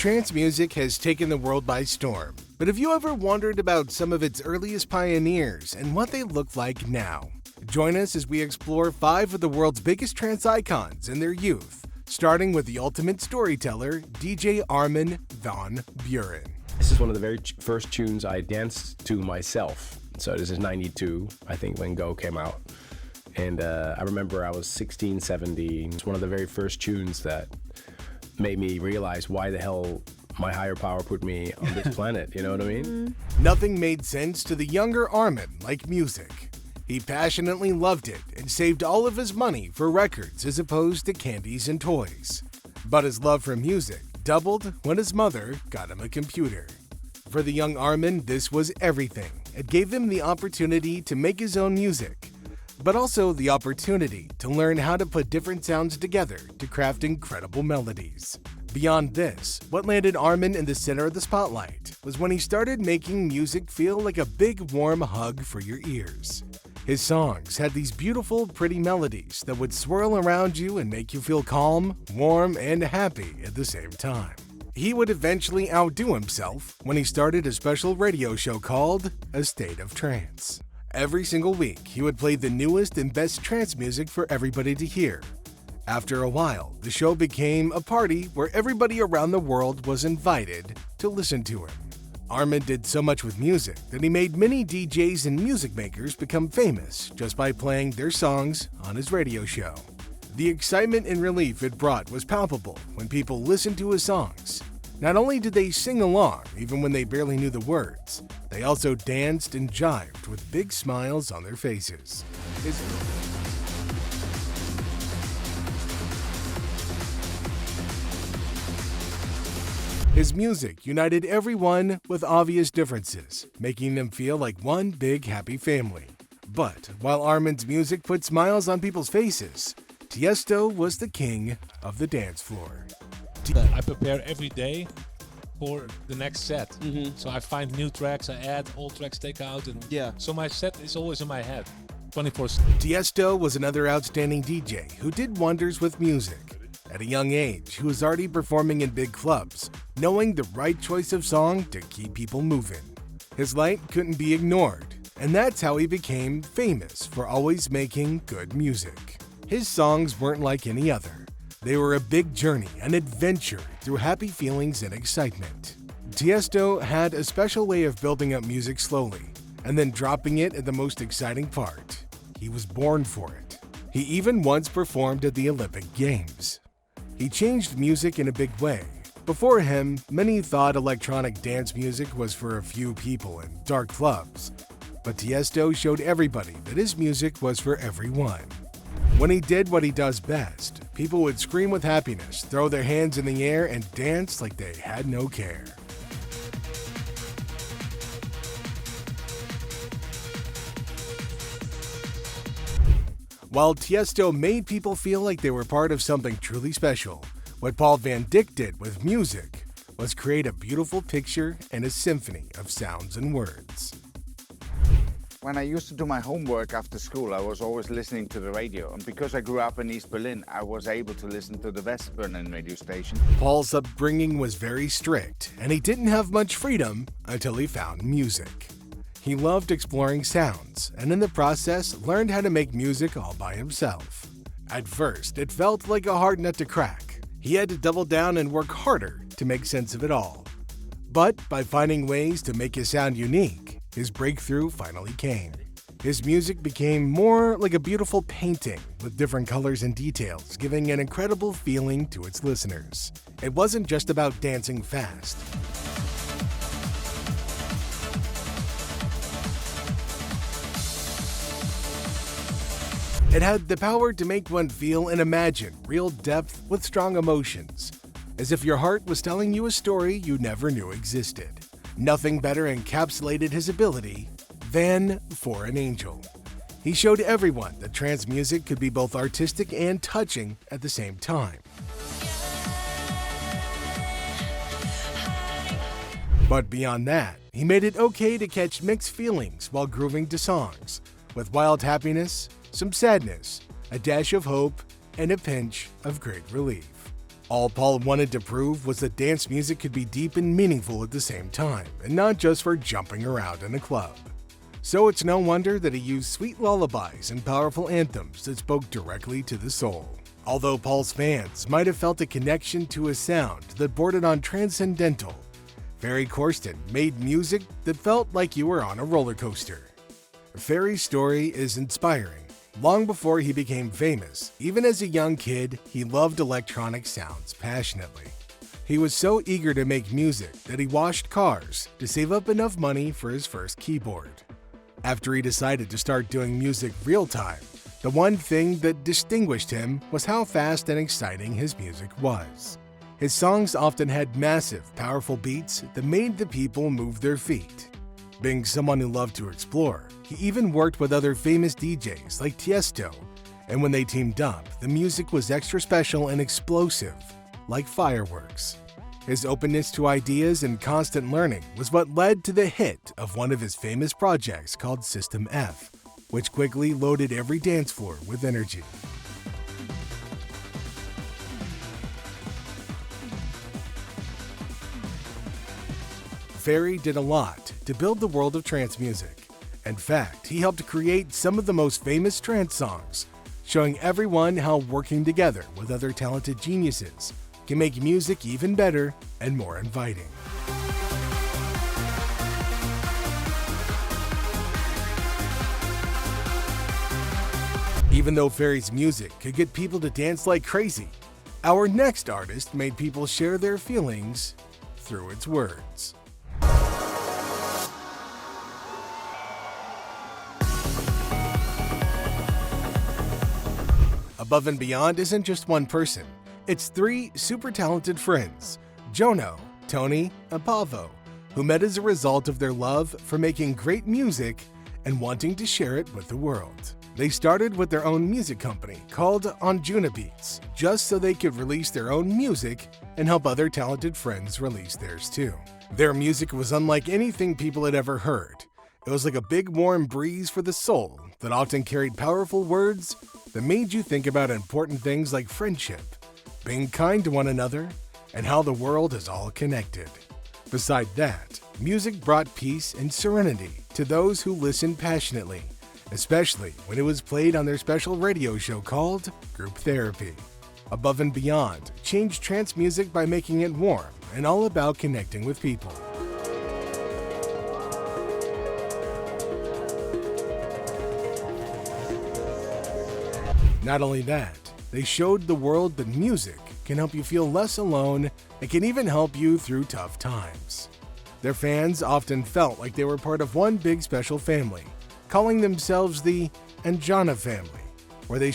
Trance music has taken the world by storm, but have you ever wondered about some of its earliest pioneers and what they look like now? Join us as we explore 5 of the world's biggest trance icons in their youth, starting with the ultimate storyteller, DJ Armin van Buuren. This is one of the very first tunes I danced to myself. So this is 92, I think, when Go came out. And I remember I was 16, 17. It's one of the very first tunes that made me realize why the hell my higher power put me on this planet, you know what I mean? Nothing made sense to the younger Armin like music. He passionately loved it and saved all of his money for records as opposed to candies and toys. But his love for music doubled when his mother got him a computer. For the young Armin, this was everything. It gave him the opportunity to make his own music, but also the opportunity to learn how to put different sounds together to craft incredible melodies. Beyond this, what landed Armin in the center of the spotlight was when he started making music feel like a big warm hug for your ears. His songs had these beautiful, pretty melodies that would swirl around you and make you feel calm, warm, and happy at the same time. He would eventually outdo himself when he started a special radio show called A State of Trance. Every single week, he would play the newest and best trance music for everybody to hear. After a while, the show became a party where everybody around the world was invited to listen to him. Armin did so much with music that he made many DJs and music makers become famous just by playing their songs on his radio show. The excitement and relief it brought was palpable when people listened to his songs. Not only did they sing along, even when they barely knew the words, they also danced and jived with big smiles on their faces. His music united everyone with obvious differences, making them feel like one big happy family. But while Armin's music put smiles on people's faces, Tiësto was the king of the dance floor. I prepare every day for the next set. So I find new tracks, I add, old tracks take out, and so my set is always in my head, 24/7. Tiësto was another outstanding DJ who did wonders with music. At a young age, he was already performing in big clubs, knowing the right choice of song to keep people moving. His light couldn't be ignored, and that's how he became famous for always making good music. His songs weren't like any other. They were a big journey, an adventure through happy feelings and excitement. Tiësto had a special way of building up music slowly, and then dropping it at the most exciting part. He was born for it. He even once performed at the Olympic Games. He changed music in a big way. Before him, many thought electronic dance music was for a few people in dark clubs, but Tiësto showed everybody that his music was for everyone. When he did what he does best, people would scream with happiness, throw their hands in the air, and dance like they had no care. While Tiësto made people feel like they were part of something truly special, what Paul van Dyk did with music was create a beautiful picture and a symphony of sounds and words. When I used to do my homework after school, I was always listening to the radio. And because I grew up in East Berlin, I was able to listen to the West Berlin radio station. Paul's upbringing was very strict, and he didn't have much freedom until he found music. He loved exploring sounds, and in the process, learned how to make music all by himself. At first, it felt like a hard nut to crack. He had to double down and work harder to make sense of it all. But by finding ways to make his sound unique, his breakthrough finally came. His music became more like a beautiful painting with different colors and details, giving an incredible feeling to its listeners. It wasn't just about dancing fast. It had the power to make one feel and imagine real depth with strong emotions, as if your heart was telling you a story you never knew existed. Nothing better encapsulated his ability than For an Angel. He showed everyone that trance music could be both artistic and touching at the same time. But beyond that, he made it okay to catch mixed feelings while grooving to songs, with wild happiness, some sadness, a dash of hope, and a pinch of great relief. All Paul wanted to prove was that dance music could be deep and meaningful at the same time, and not just for jumping around in a club. So it's no wonder that he used sweet lullabies and powerful anthems that spoke directly to the soul. Although Paul's fans might have felt a connection to a sound that bordered on transcendental, Ferry Corsten made music that felt like you were on a roller coaster. Ferry's story is inspiring. Long before he became famous, even as a young kid, he loved electronic sounds passionately. He was so eager to make music that he washed cars to save up enough money for his first keyboard. After he decided to start doing music real time, the one thing that distinguished him was how fast and exciting his music was. His songs often had massive, powerful beats that made the people move their feet. Being someone who loved to explore, he even worked with other famous DJs like Tiësto, and when they teamed up, the music was extra special and explosive, like fireworks. His openness to ideas and constant learning was what led to the hit of one of his famous projects called System F, which quickly loaded every dance floor with energy. Ferry did a lot to build the world of trance music. In fact, he helped create some of the most famous trance songs, showing everyone how working together with other talented geniuses can make music even better and more inviting. Even though Ferry's music could get people to dance like crazy, our next artist made people share their feelings through its words. Above and Beyond isn't just one person. It's three super talented friends, Jono, Tony, and Pavo, who met as a result of their love for making great music and wanting to share it with the world. They started with their own music company called Anjuna Beats, just so they could release their own music and help other talented friends release theirs too. Their music was unlike anything people had ever heard. It was like a big warm breeze for the soul that often carried powerful words that made you think about important things like friendship, being kind to one another, and how the world is all connected. Beside that, music brought peace and serenity to those who listened passionately, especially when it was played on their special radio show called Group Therapy. Above and Beyond changed trance music by making it warm and all about connecting with people. Not only that, they showed the world that music can help you feel less alone and can even help you through tough times. Their fans often felt like they were part of one big special family, calling themselves the Anjuna family, where they